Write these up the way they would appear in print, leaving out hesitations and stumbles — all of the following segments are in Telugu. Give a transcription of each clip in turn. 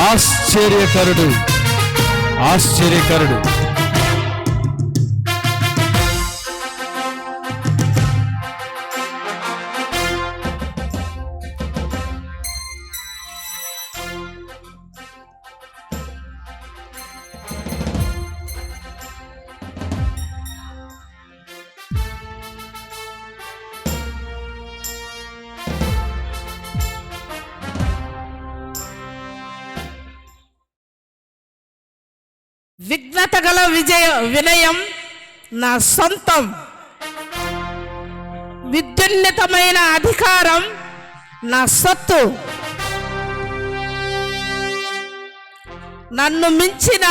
ఆశ్చర్యకరుడు, ఆశ్చర్యకరుడు. విఘ్నత గల వినయం నా సొంతం, విద్యున్నతమైన అధికారం నా సొత్తు. నన్ను మించిన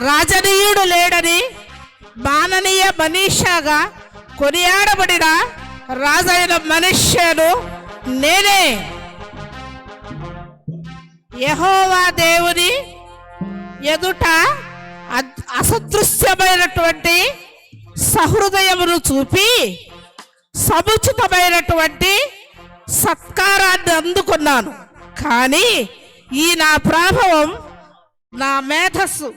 రాజనీయుడు లేడని మాననీయ మనీషాగా కొనియాడబడిన రాజైన మనుష్యుడు నేనే. యెహోవా దేవుని ఎదుట అసదృశ్యమైనటువంటి సహృదయమును చూపి సముచితమైనటువంటి సత్కారాన్ని అందుకున్నాను. కానీ ఈ నా ప్రభావం, నా మేధస్సు,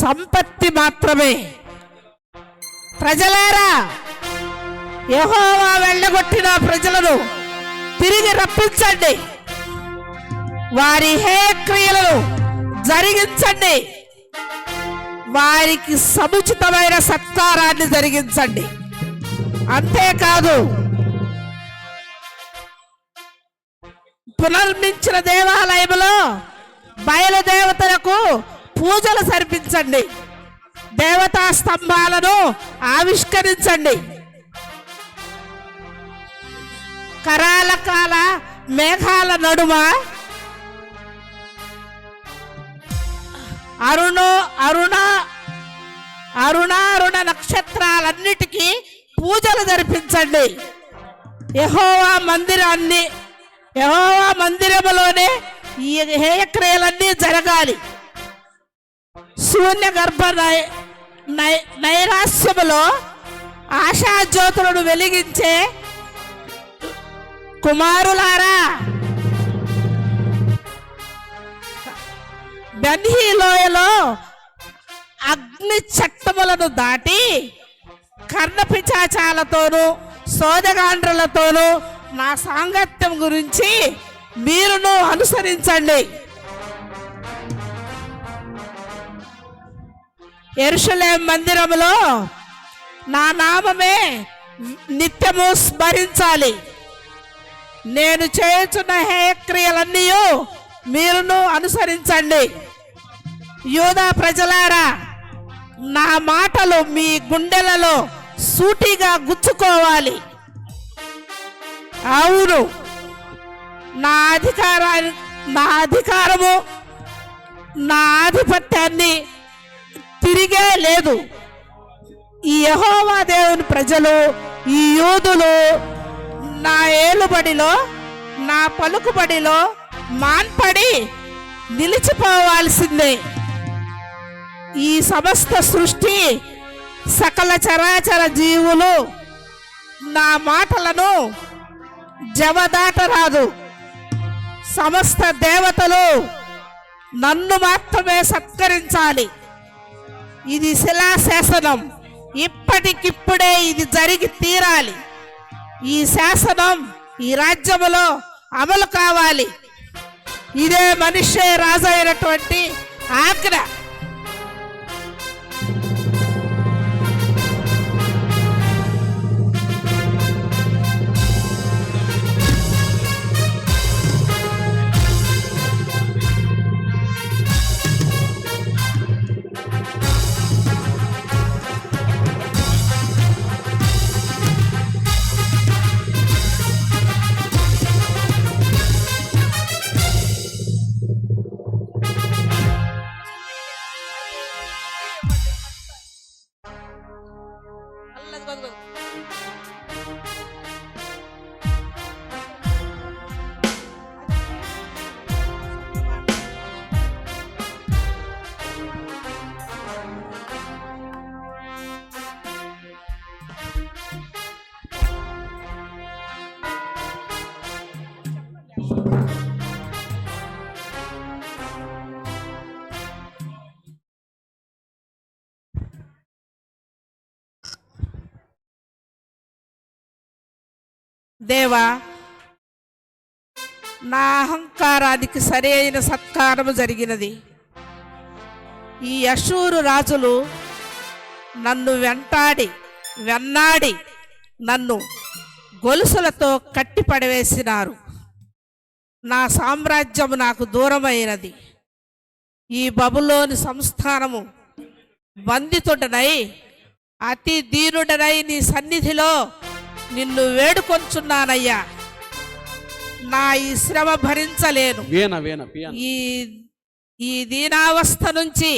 సంపత్తి మాత్రమే. ప్రజలారా, యెహోవా వెళ్ళగొట్టిన ప్రజలను తిరిగి రప్పించండి, వారి హేయక్రియలను జరిగించండి, వారికి సముచితమైన సత్కారాన్ని జరిగించండి. అంతేకాదు, పునర్మించిన దేవాలయంలో బయలుదేవతలకు పూజలు జరిపించండి, దేవతా స్తంభాలను ఆవిష్కరించండి, కరాలకాల మేఘాల నడుమ అరుణారుణ నక్షత్రాలన్నిటికీ పూజలు జరిపించండి. యెహోవా మందిరములోనే ఈ హేయక్రియలన్నీ జరగాలి. శూన్య గర్భ నైరాస్యములో ఆశాజ్యోతులను వెలిగించే కుమారులారా, బెన్హీ లోయలో అగ్ని చట్టములను దాటి కర్ణపిచాచాలతోనూ సోదగాండ్రులతోనూ నా సాంగత్యం గురించి మీరును అనుసరించండి. యెరూషలేము మందిరములో నా నామమే నిత్యము స్మరించాలి. నేను చేయుచున్న హేయక్రియలన్నీ మీరును అనుసరించండి. యూదా ప్రజలారా, నా మాటలు మీ గుండెలలో సూటిగా గుచ్చుకోవాలి. అవును, నా అధికారము, నా ఆధిపత్యాన్ని తిరిగే లేదు. ఈ యెహోవా దేవుని ప్రజలు, ఈ యూదులు నా ఏలుబడిలో, నా పలుకుబడిలో మాన్పడి నిలిచిపోవాల్సిందే. ఈ సమస్త సృష్టి, సకల చరాచర జీవులు నా మాటలను జవదాటరాదు. సమస్త దేవతలు నన్ను మాత్రమే సత్కరించాలి. ఇది శిలాశాసనం, ఇప్పటికిప్పుడే ఇది జరిగి తీరాలి. ఈ శాసనం ఈ రాజ్యములో అమలు కావాలి. ఇదే మనిషే రాజు అయినటువంటి ఆజ్ఞ. దేవా, నా అహంకారానికి సరైన సత్కారము జరిగినది. ఈ అషూరు రాజులు నన్ను వెన్నాడి నన్ను గొలుసులతో కట్టిపడవేసినారు. నా సామ్రాజ్యము నాకు దూరమైనది. ఈ బబులోని సంస్థానము బంధితుడనై అతి దీనుడనై నీ సన్నిధిలో నిన్ను వేడుకొంచున్నానయ్యా. నా ఈ శ్రమ భరించలేను. ఈ దీనావస్థ నుంచి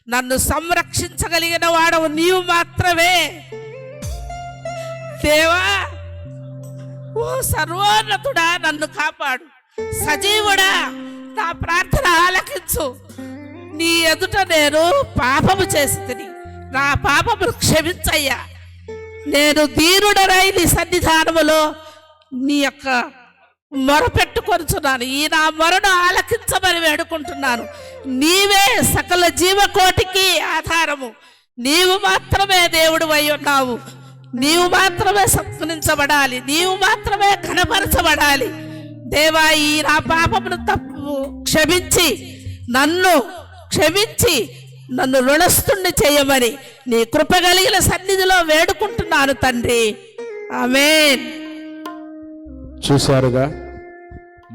నన్ను సంరక్షించగలిగిన వాడవు నీవు మాత్రమే. దేవా, ఓ సర్వోన్నతుడా, నన్ను కాపాడు. సజీవుడా, నా ప్రార్థన ఆలకించు. నీ ఎదుట నేను పాపము చేసి తిని నా పాపమును క్షమించయ్యా. నేను దీనుడనై నీ సన్నిధానములో నీ యొక్క మొరపెట్టుకొనుచున్నాను. ఈ నా మొరను ఆలకించమని వేడుకుంటున్నాను. నీవే సకల జీవకోటికి ఆధారము. నీవు మాత్రమే దేవుడు అయి ఉన్నావు. నీవు మాత్రమే సత్కరించబడాలి. నీవు మాత్రమే ఘనపరచబడాలి. దేవా, ఈ నా పాపమును తప్పు క్షమించి నన్ను రుణస్థుణ్ణి చేయమని నీ కృప కలిగిన సన్నిధిలో వేడుకుంటున్నాను తండ్రి. ఆమేన్. చూశారుగా,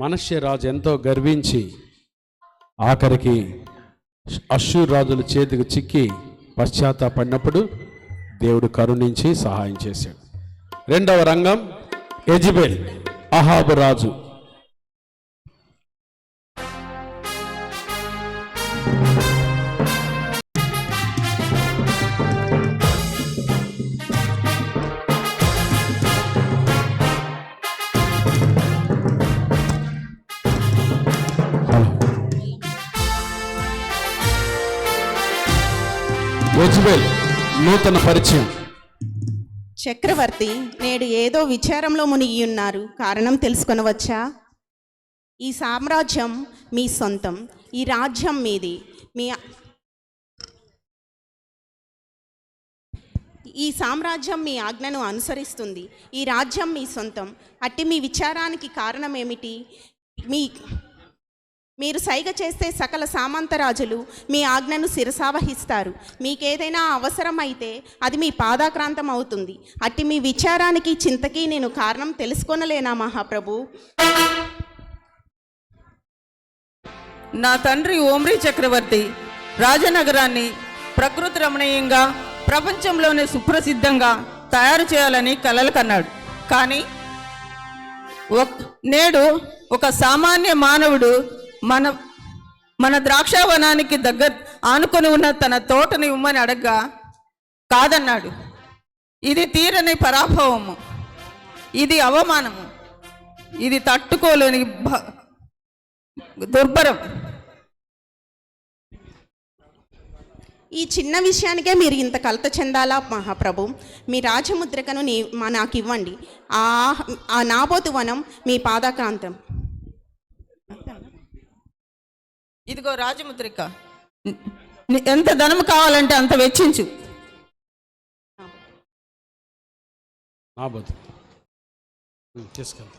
మనష్య రాజు ఎంతో గర్వించి ఆఖరికి అష్షూరు రాజుల చేతికి చిక్కి పశ్చాత్తాపడినప్పుడు దేవుడు కరుణించి సహాయం చేశాడు. రెండవ రంగం యెజెబెల్, అహాబు రాజు. యెజెబెల్ నూతన పరిచయం. చక్రవర్తి, నేడు ఏదో విచారంలో మునిగి ఉన్నారు. కారణం తెలుసుకొనవచ్చా? ఈ సామ్రాజ్యం మీ సొంతం. ఈ రాజ్యం మీది. ఈ సామ్రాజ్యం మీ ఆజ్ఞను అనుసరిస్తుంది. ఈ రాజ్యం మీ సొంతం. అట్టి మీ విచారానికి కారణం ఏమిటి? మీరు సైగ చేస్తే సకల సామంతరాజులు మీ ఆజ్ఞను శిరసావహిస్తారు. మీకేదైనా అవసరం అయితే అది మీ పాదాక్రాంతం అవుతుంది. అట్టి మీ విచారానికి చింతకి నేను కారణం తెలుసుకొనలేనా మహాప్రభు? నా తండ్రి ఓమ్రీ చక్రవర్తి రాజనగరాన్ని ప్రకృతి రమణీయంగా, ప్రపంచంలోనే సుప్రసిద్ధంగా తయారు చేయాలని కలలు కన్నాడు. కానీ నేడు ఒక సామాన్య మానవుడు మన ద్రాక్షావనానికి ఆనుకొని ఉన్న తన తోటని ఇవ్వమని అడగ్గా కాదన్నాడు. ఇది తీరని పరాభవము, ఇది అవమానము, ఇది తట్టుకోలేని దుర్భరం. ఈ చిన్న విషయానికే మీరు ఇంత కలత చెందాలా మహాప్రభు? మీ రాజముద్రికను నాకు ఇవ్వండి. ఆ నాబోతు వనం మీ పాదాక్రాంతం. ఇదిగో రాజముద్రిక. ఎంత ధనం కావాలంటే అంత వెచ్చించు. తీసుకెళ్తా.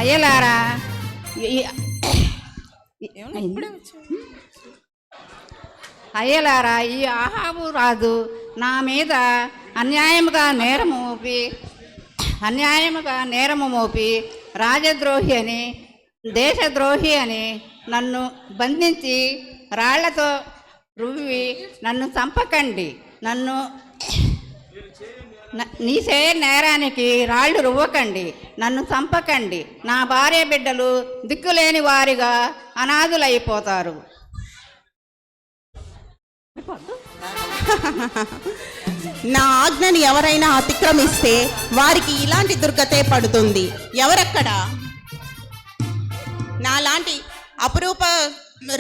అయ్యలారా, అయ్యలారా, ఈ అహాబు రాజు నా మీద అన్యాయముగా నేరము మోపి రాజద్రోహి అని, దేశద్రోహి అని నన్ను బంధించి రాళ్లతో రువ్వి నన్ను చంపకండి. నీ నేరానికి రాళ్ళు రువ్వకండి, నన్ను చంపకండి. నా భార్య బిడ్డలు దిక్కులేని వారిగా అనాథులైపోతారు. నా ఆజ్ఞని ఎవరైనా అతిక్రమిస్తే వారికి ఇలాంటి దుర్గతే పడుతుంది. ఎవరక్కడ? నాలాంటి అపురూప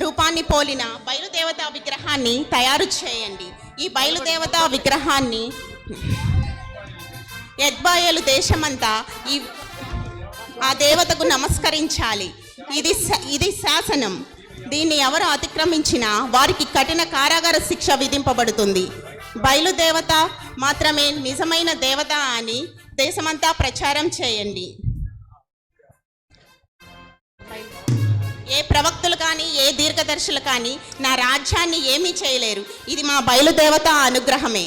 రూపాన్ని పోలిన బయలుదేవతా విగ్రహాన్ని తయారు చేయండి. ఈ బయలుదేవతా విగ్రహాన్ని ఎద్బాయేలు దేశమంతా ఆ దేవతకు నమస్కరించాలి. ఇది శాసనం. దీన్ని ఎవరు అతిక్రమించినా వారికి కఠిన కారాగార శిక్ష విధింపబడుతుంది. బయలుదేవత మాత్రమే నిజమైన దేవత అని దేశమంతా ప్రచారం చేయండి. ఏ ప్రవక్తలు కానీ ఏ దీర్ఘదర్శులు కానీ నా రాజ్యాన్ని ఏమీ చేయలేరు. ఇది మా బయలుదేవత అనుగ్రహమే.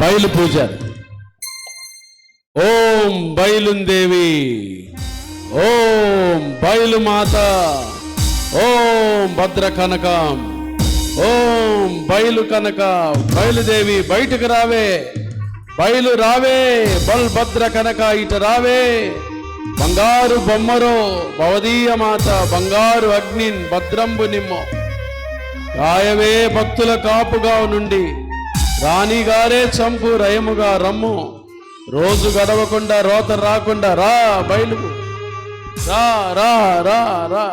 బయలు పూజ. ఓం బయలుందేవి, ఓం బయలు మాత, ఓం భద్ర కనకం, ఓం బయలు కనక. బయలుదేవి బయటకు రావే, బయలు రావే, బల్భద్ర కనక ఇట రావే. బంగారు బొమ్మరో భవదీయ మాత, బంగారు అగ్నిన్ భద్రంబు నిమ్మో. రాయవే భక్తుల కాపుగా నుండి, రాణిగారే చంపు రయముగా రమ్ము. రోజు గడవకుండా రోత రాకుండా రా బయలు, రా రా రా రా.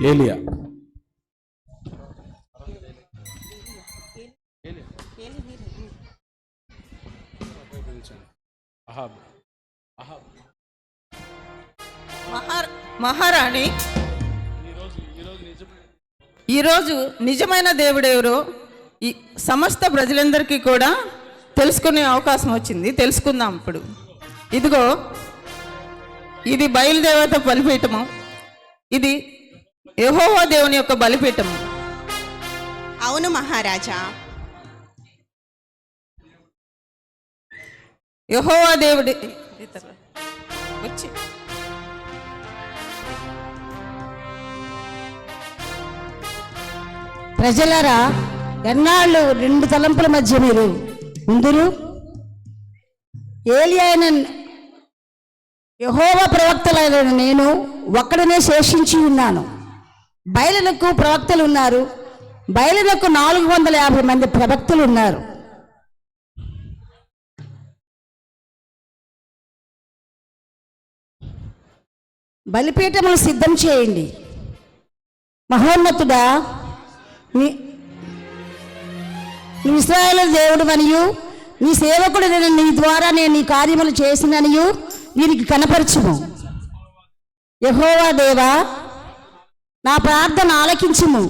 ఏలియా మహారాణి, ఈరోజు నిజమైన దేవుడెవరో ఈ సమస్త ప్రజలందరికీ కూడా తెలుసుకునే అవకాశం వచ్చింది. తెలుసుకుందాం ఇప్పుడు. ఇదిగో ఇది బయలుదేవత బలిపీఠము. ఇది యెహోవా దేవుని యొక్క బలిపీఠము. అవును మహారాజా. యెహోవా దేవుడి వచ్చి ప్రజలారా, ఎన్నాళ్ళు రెండు తలంపుల మధ్య మీరు ముందురు? ఏలియా అయిన యెహోవా ప్రవక్తలైన నేను ఒక్కడనే శేషించి ఉన్నాను. బయలునకు ప్రవక్తలు ఉన్నారు. బయలునకు 450 మంది ప్రవక్తలు ఉన్నారు. బలిపీఠములు సిద్ధం చేయండి. మహోన్నతుడా, నీ ఇశ్రాయేలు దేవుడు మరియు నీ సేవకుడు నీ ద్వారా నేను నీ కార్యములు చేసిననియు వీరికి కనపరచుము. యెహోవా దేవా, నా ప్రార్థన ఆలకించుము.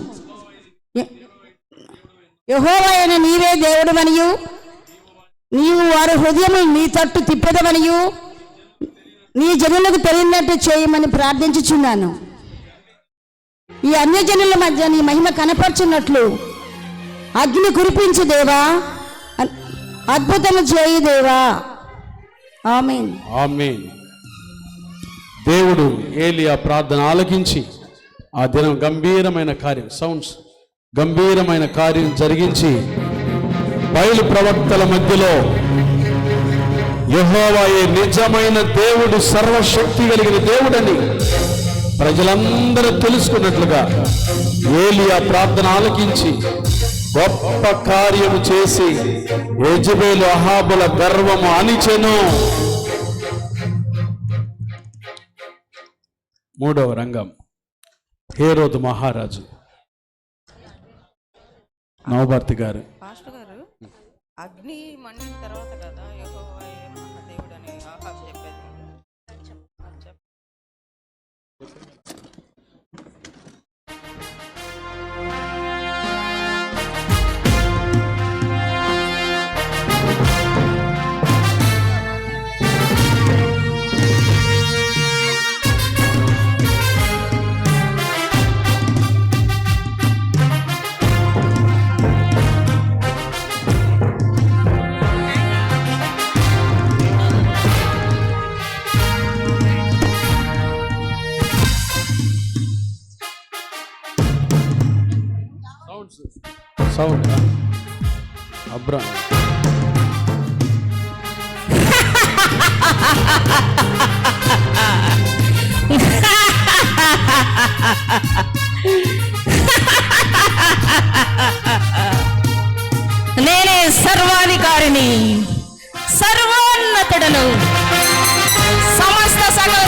యెహోవా అయిన నీవే దేవుడు మరియు నీవు వారి హృదయము నీ తట్టు తిప్పదమనియు నీ జనులకు తెలియనట్టు చేయమని ప్రార్థించుచున్నాను. ఈ అన్యజనుల మధ్య నీ మహిమ కనపరచున్నట్లు అగ్ని కురిపించు దేవా, అద్భుతము చేయి దేవా. ఆమేన్. ఆమేన్. దేవుడు ఏలియా ప్రార్థన ఆలకించి ఆ దినం గంభీరమైన కార్యం గంభీరమైన కార్యం జరిగించి బయలు ప్రవక్తల మధ్యలో యెహోవాయే నిజమైన దేవుడు, సర్వశక్తి కలిగిన దేవుడని ప్రజలందరూ తెలుసుకున్నట్లుగా ఏలియా ప్రార్థన ఆలకించి గొప్ప కార్యము చేసి యెజెబెలు అహాబుల గర్వము అణిచెను. మూడవ రంగం. హేరోదు మహారాజు. నవభర్తి గారు. పాస్టర్ గారు, అగ్ని మండిన తర్వాత కదా యెహోవా మహాదేవుడు అని ఆహాబు చెప్పేది. సౌండ్ అబ్రా. నేనే సర్వాధికారిని, సర్వోన్నతుడను. సమస్త సకల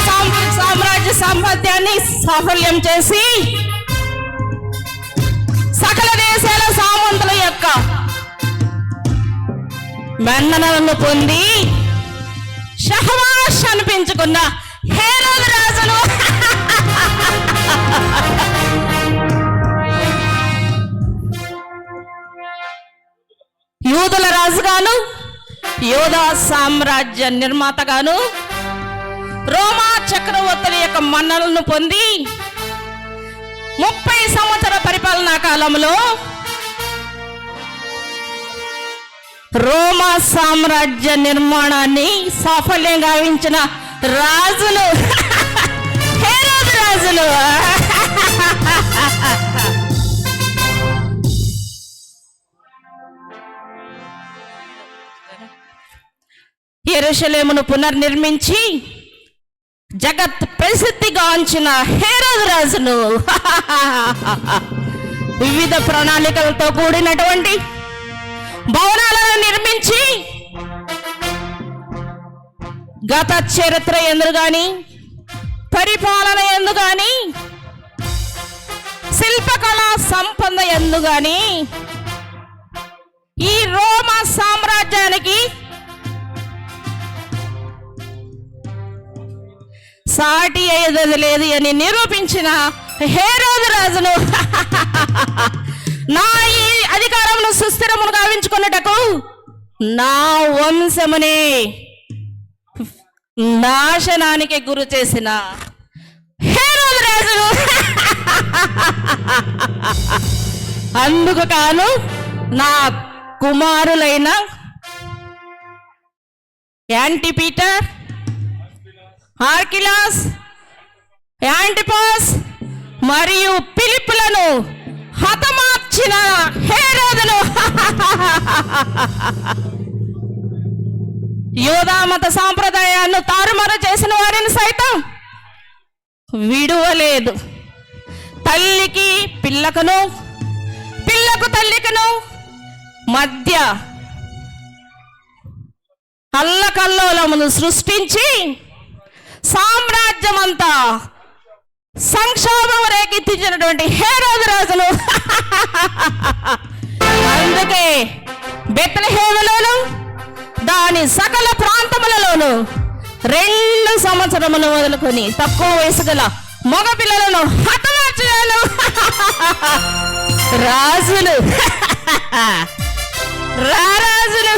సామ్రాజ్య సామర్థ్యాన్ని సాఫల్యం చేసి సకల దేశాల సామంతుల యొక్క మన్ననలను పొంది షహవాష్ అనిపించుకున్న హేరోదు రాజును యూదుల రాజుగాను, యోధా సామ్రాజ్య నిర్మాతగాను, రోమా చక్రవర్తుల యొక్క మన్ననలను పొంది 30 సంవత్సర పరిపాలనా కాలంలో రోమా సామ్రాజ్య నిర్మాణాన్ని సాఫల్యం గావించిన రాజులు హేరోదు రాజులు. యెరూషలేమును పునర్నిర్మించి జగత్ ప్రసిద్ధిగాంచిన హేరోదు రాజును వివిధ ప్రణాళికలతో కూడినటువంటి భవనాలను నిర్మించి గత చరిత్ర ఎందు గాని, పరిపాలన ఎందు గాని, శిల్పకళా సంపద ఎందు గాని ఈ రోమా సామ్రాజ్యానికి సాటి అయ్యేది లేదు అని నిరూపించిన హేరోదు రాజును నా ఈ అధికారమును సుస్థిరమును గావించుకున్నటకు నా వంశమునే నాశనానికి గురి చేసిన హేరోదు రాజును అందుకు కాను నా కుమారులైన యాంటిపీటర్, ఆర్కిలాస్, యాంటిపాస్ మరియు ఫిలిప్పులను హతమార్చిన హేరోదును యోధా మత సాంప్రదాయాన్ని తారుమారు చేసిన వారిని సైతం విడువలేదు. తల్లికి పిల్లకును, పిల్లకు తల్లికను మధ్య అల్లకల్లోలమును సృష్టించి సామ్రాజ్యమంతా సంక్షోభం రేకెత్తించినటువంటి హేరోదు రాజును అందుకే బెత్లెహేములోను దాని సకల ప్రాంతములలోను 2 సంవత్సరములు మొదలుకొని తక్కువ వయసు గల మగ పిల్లలను హతమార్చాను రాజులు రాజులు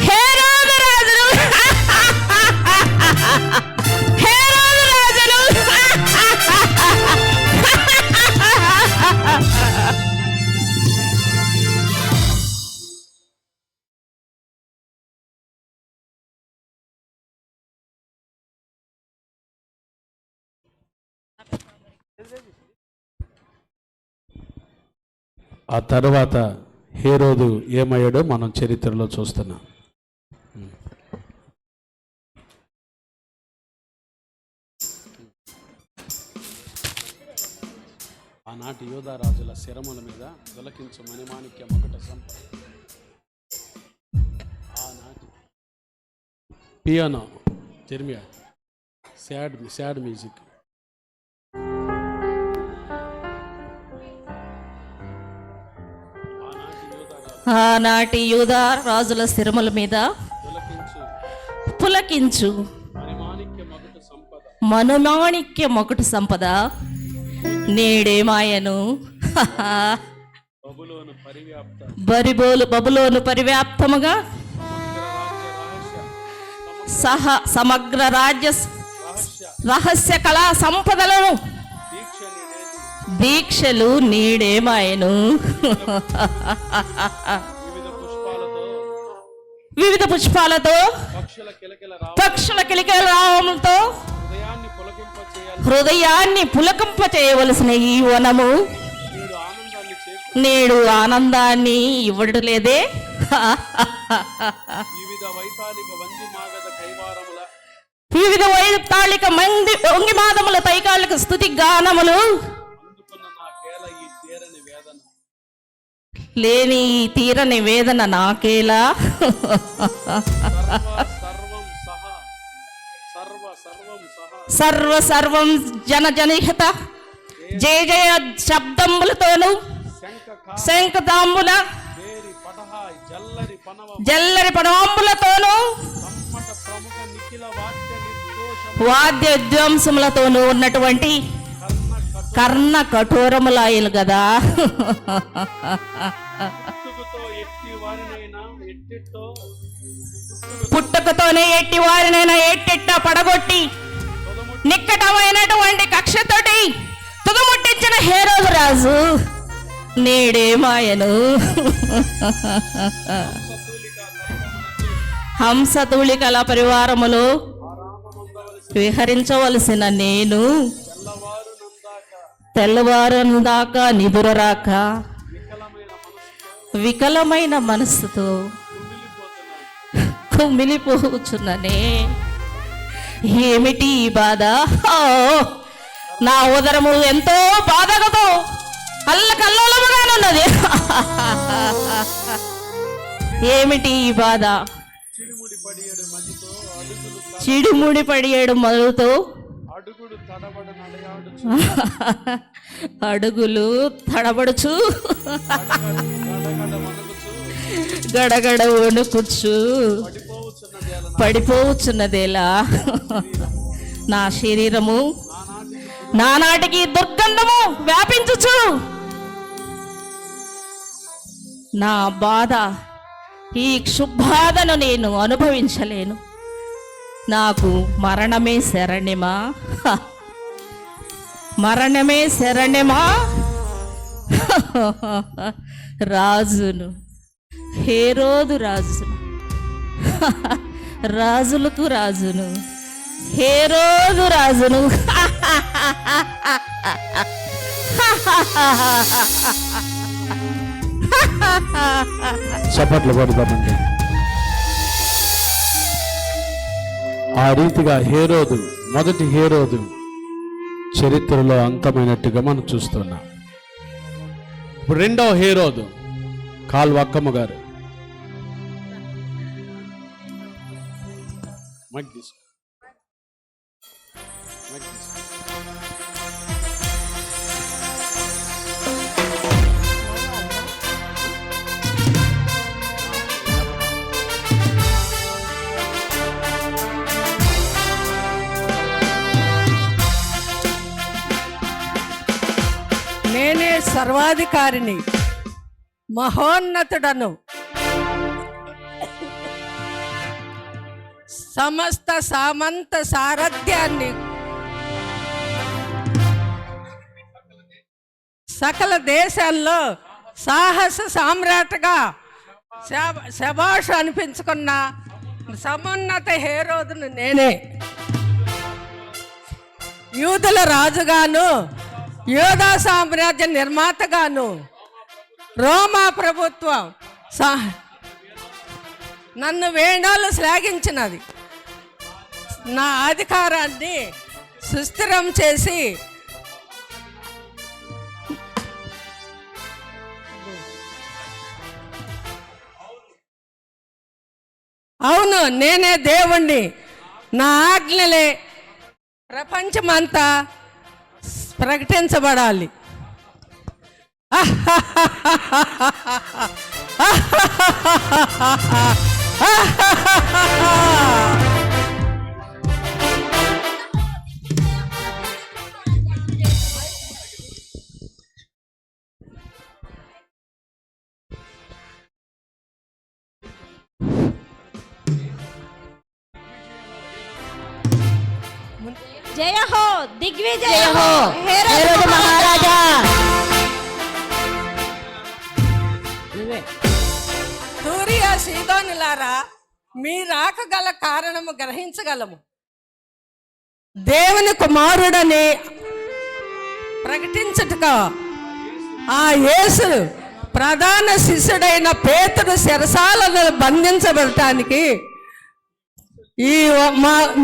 హేరోదు రాజులు హేరోదు రాజులు ఆ తర్వాత హేరోదు ఏమయ్యాడో మనం చరిత్రలో చూస్తున్నాం. ఆనాటి యోధా రాజుల శిరముల మీద దొలకించు మణిమాణిక్య మొగట సంపద. ఆనాటి పియానో జెర్మియా సాడ్ మ్యూజిక్. ఆనాటి యూదా రాజుల శిరముల మీద పులకించు మణిమాణిక్య మొగటు సంపద నేడేమాయను బబులోను పరివ్యాప్తముగా సమగ్ర రాజ్య రహస్య కళా సంపదలను దీక్షలు నీడేమాయను వివిధ పుష్పాలతో పక్షుల కిలకిల రావములతో హృదయాన్ని పులకింప చేయవలసిన ఈ వనము నేడు ఆనందాన్ని ఇవ్వడలేదే. వివిధ వైతాళిక మంది వంగిమాదముల తైకాలిక స్తుతి గానములు లేని ఈ తీరని వేదన నాకేలా? సర్వం జనజనిహిత జయ జయ శబ్దములతోను శంఖతాంబుల జల్లరి పణాంబులతోను వాద్య విధ్వంసములతోనూ ఉన్నటువంటి కర్ణ కఠోరములాయలు కదా. పుట్టుకతోనే ఎట్టి వారినైనా ఎట్టెట్ట పడగొట్టి నిక్కటమైనటువంటి కక్షతోటి తుదముట్టించిన హేరోదు రాజు నేడే మాయను. హంసతూళికల పరివారములో విహరించవలసిన నేను తెల్లవారు దాకా నిదురరాక వికలమైన మనస్సుతో కుమిలిపోచున్ననే. ఏమిటి ఈ బాధ? నా ఉదరము ఎంతో బాధగతో అల్లకల్లోలముగానున్నది. ఏమిటి ఈ బాధ? చిడిముడి పడియేడు మొదలుతో అడుగులు తడబడుచు గడగడ వణుకుచ్చు పడిపోవచ్చున్నదేలా. నా శరీరము నానాటికి దుర్గంధము వ్యాపించుచు నా బాధ ఈ క్షుబ్బాధను నేను అనుభవించలేను. నాకు మరణమే శరణ్యమా? మరణమే శరణ్యమా? రాజును హేరోదు రాజును రాజులకు రాజును హేరోదు రాజును చప్పట్లు కొడతామండి. ఆ రీతిగా హేరోదు, మొదటి హేరోదు చరిత్రలో అంతమైనట్టుగా మనం చూస్తున్నాం. ఇప్పుడు రెండవ హేరోదు కాల్వక్కమ్మ గారు మైక్ తీసుకో. నేనే సర్వాధికారిని, మహోన్నతుడను, సమస్త సామంత సారథ్యాన్ని సకల దేశాల్లో సాహస సామ్రాట్గా శభాష్ అనిపించుకున్న సమున్నత హేరోదును నేనే. యూదుల రాజుగాను, యోధా సామ్రాజ్య నిర్మాతగాను, రోమా ప్రభుత్వం నన్ను వేణాలు శ్లాఘించినది. నా అధికారాన్ని సుస్థిరం చేసి అవును నేనే దేవుణ్ణి, నా ఆజ్ఞలే ప్రపంచమంతా ప్రకటించబడాలి. జయ హో దిగ్విజయ హో హేరోదు మహారాజా. తూరియా సీదోనులారా, మీ రాక గల కారణము గ్రహించగలము. దేవుని కుమారుడని ప్రకటించుటకు ఆ యేసు ప్రధాన శిష్యుడైన పేతురు చెరసాలను బంధించబడటానికి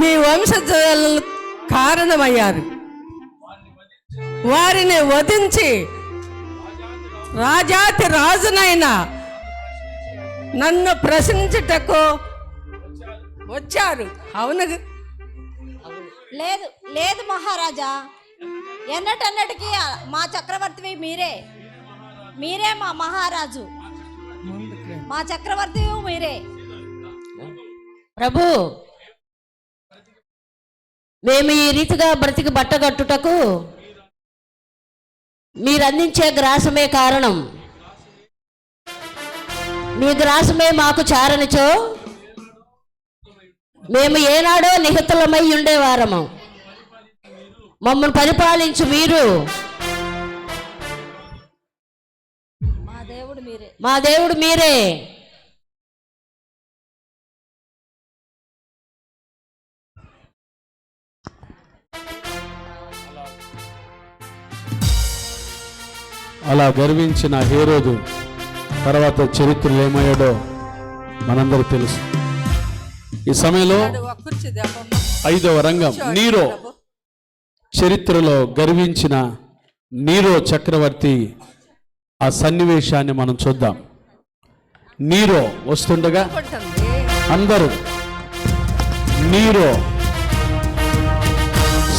మీ వంశజులు కారణమయ్యారు. వారిని వధించి రాజాతి రాజునైన నన్ను ప్రశ్నించుటకు వచ్చారు. అవును, లేదు లేదు మహారాజా, ఎన్నటన్నటికీ మా చక్రవర్తి మీరే మా మహారాజు, మా చక్రవర్తి మీరే. ప్రభు, మేము ఈ రీతిగా బ్రతికి బట్టగట్టుటకు మీరు అందించే గ్రాసమే కారణం. మీ గ్రాసమే మాకు చారనిచో మేము ఏనాడో నిహితులమై ఉండేవారము. మమ్మల్ని పరిపాలించు మీరు, మా దేవుడు మీరే. అలా గర్వించిన హేరోదు తర్వాత చరిత్రలో ఏమయ్యాడో మనందరూ తెలుసు. ఈ సమయంలో ఒక్కర్చి దేపమ్మ. 5వ రంగం నీరో. చరిత్రలో గర్వించిన నీరో చక్రవర్తి ఆ సన్నివేశాన్ని మనం చూద్దాం. నీరో వస్తుండగా అందరూ నీరో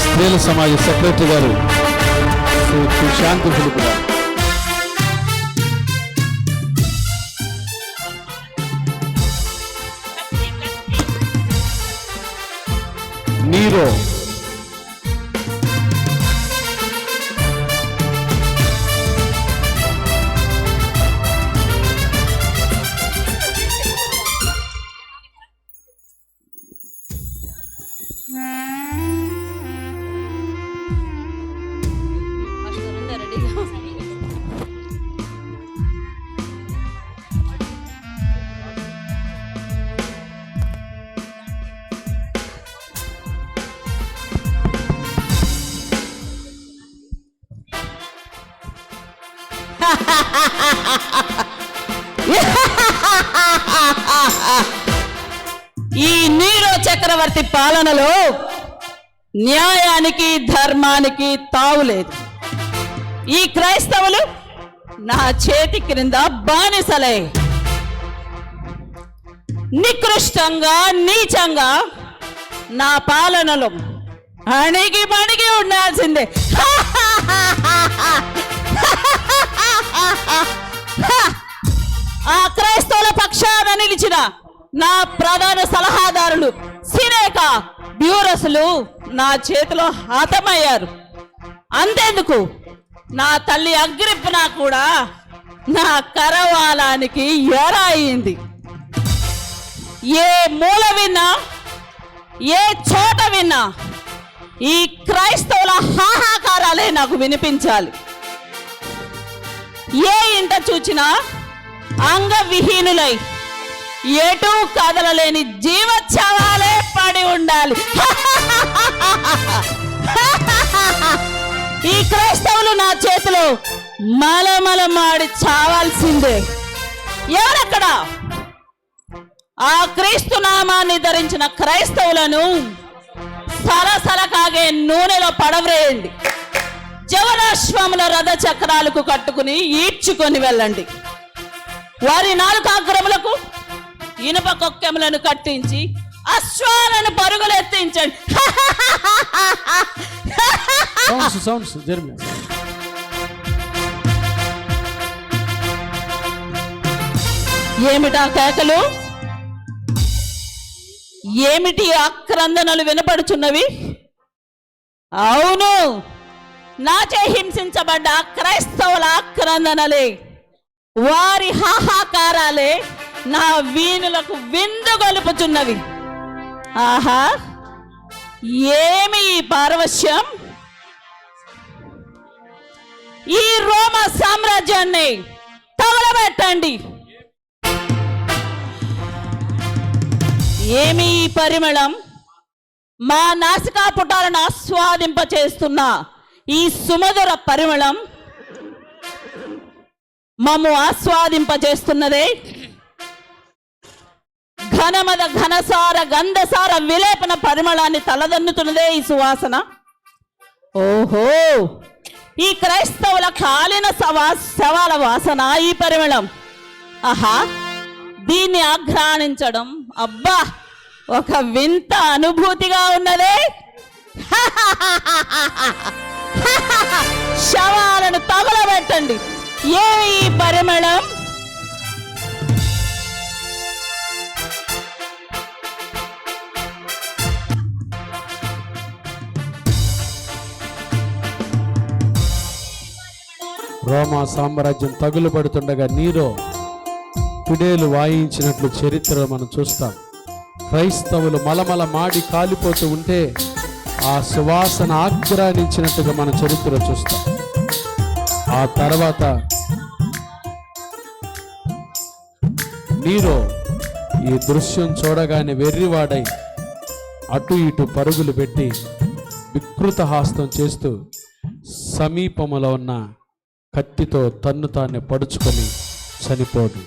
స్త్రీల సమాజ సెక్రటరీ గారు శాంతి ఫిలిప్ గారు నీరో ఈ నీరో చక్రవర్తి పాలనలో న్యాయానికి ధర్మానికి తావులేదు. ఈ క్రైస్తవులు నా చేతి క్రింద బానిసలే. నికృష్టంగా నీచంగా నా పాలనలో అణిగి మణిగి ఉండాల్సిందే. ఆ క్రైస్తవుల పక్షాన నిలిచిన నా ప్రధాన సలహాదారులు సినేక బ్యూరస్లు నా చేతిలో హతమయ్యారు. అంతేందుకు నా తల్లి అగ్రిప్పన కూడా నా కరవాలానికి ఎరాయింది. ఏ మూల విన్నా, ఏ చోట విన్నా ఈ క్రైస్తవుల హాహాకారాలే నాకు వినిపించాలి. ఏ ఇంట చూచినా అంగవిహీనులై ఎటూ కదలలేని జీవచ్ఛవాలే పడి ఉండాలి. ఈ క్రైస్తవులు నా చేతిలో మలమలమాడి చావాల్సిందే. ఎవరక్కడ? ఆ క్రీస్తు నామాన్ని ధరించిన క్రైస్తవులను సలసల కాగే నూనెలో పడవ్రేయండి. జవనాశ్వముల రథ చక్రాలకు కట్టుకుని ఈడ్చుకొని వెళ్ళండి. వారి నాలుకాగ్రములకు ఇనుప కొక్కెములను కట్టించి అశ్వాలను పరుగులెత్తించండి. ఏమిటా కేకలు? ఏమిటి ఆక్రందనలు వినపడుచున్నవి? అవును, నాచే హింసించబడ్డ క్రైస్తవుల ఆక్రందనలే, వారి హాహాకారాలే నా వీణులకు విందు గలుపుచున్నవి. ఆహా, ఏమి ఈ పారవశ్యం! ఈ రోమ సామ్రాజ్యాన్ని తగలబెట్టండి. ఏమి ఈ పరిమళం! మా నాసికా పుటాలను ఆస్వాదింపచేస్తున్న ఈ సుమధుర పరిమళం మమ్ము ఆస్వాదింపజేస్తున్నదే. ఘనమద ఘనసార గంధసార విలేపన పరిమళాన్ని తలదన్నుతున్నదే ఈ సువాసన. ఓహో, ఈ క్రైస్తవుల కాలిన శవాల వాసన ఈ పరిమళం. ఆహా, దీన్ని ఆఘ్రానించడం అబ్బా ఒక వింత అనుభూతిగా ఉన్నదే. శవాలను తగలబెట్టండి. ఏమి ఈ పరిమళం? రోమా సామ్రాజ్యం తగులుబడుతుండగా నీరో పిడేలు వాయించినట్లు చరిత్రలో మనం చూస్తాం. క్రైస్తవులు మలమల మాడి కాలిపోతూ ఉంటే ఆ సువాసన ఆగ్రానించినట్టుగా మన చరిత్ర చూస్తాం. ఆ తర్వాత నీరో ఈ దృశ్యం చూడగానే వెర్రివాడై అటు ఇటు పరుగులు పెట్టి వికృత హాస్తం చేస్తూ సమీపములో ఉన్న కత్తితో తన్ను తానే పడుచుకొని చనిపోడు.